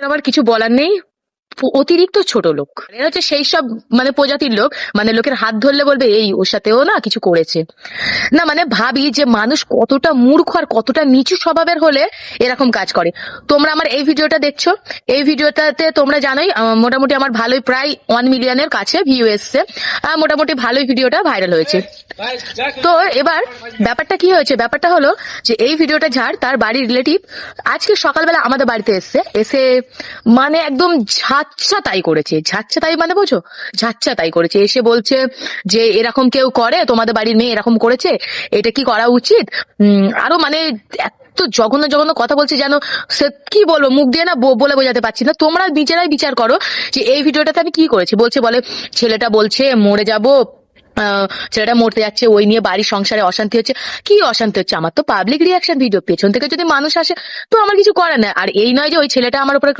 আমার কিছু বলার নেই, অতিরিক্ত ছোট লোক। এরা হচ্ছে সেই সব প্রজাতির লোক, লোকের হাত ধরলে বলবে এই ওর সাথেও না কিছু করেছে। না ভাবি যে মানুষ কতটা মূর্খ আর কতটা নিচু স্বভাবের হলে এরকম কাজ করে। তোমরা আমার এই ভিডিওটা দেখছো, এই ভিডিওটাতে তোমরা জানোই মোটামুটি আমার ভালোই প্রায় 1 মিলিয়নের কাছে ভিউ এসছে, মোটামুটি ভালোই ভিডিওটা ভাইরাল হয়েছে। তো এবার ব্যাপারটা কি হয়েছে, ব্যাপারটা হলো যে এই ভিডিওটা যার, তার বাড়ির রিলেটিভ আজকে সকালবেলা আমাদের বাড়িতে এসে একদম ঝাচ্চা তাই করেছে। ঝাচ্চা তাই বোঝো, ঝাচ্চা তাই করেছে। এসে বলছে যে এরকম কেউ করে, তোমাদের বাড়ির মেয়ে এরকম করেছে, এটা কি করা উচিত? আরো এত জঘন্য জঘন্য কথা বলছে, যেন সে কি বলবো, মুখ দিয়ে না বলে বোঝাতে পারছি না। তোমরা নিজেরাই বিচার করো যে এই ভিডিওটাতে আমি কি করেছি। বলে ছেলেটা বলছে মরে যাবো, ছেলেটা মরতে যাচ্ছে, ওই নিয়ে বাড়ির সংসারে অশান্তি হচ্ছে। কি অশান্তি হচ্ছে? আমার তো পাবলিক রিয়াকশন ভিডিও, পেছন থেকে যদি মানুষ আসে তো আমার কিছু করার নেই। আর এই নয় যে ওই ছেলেটা আমার উপরে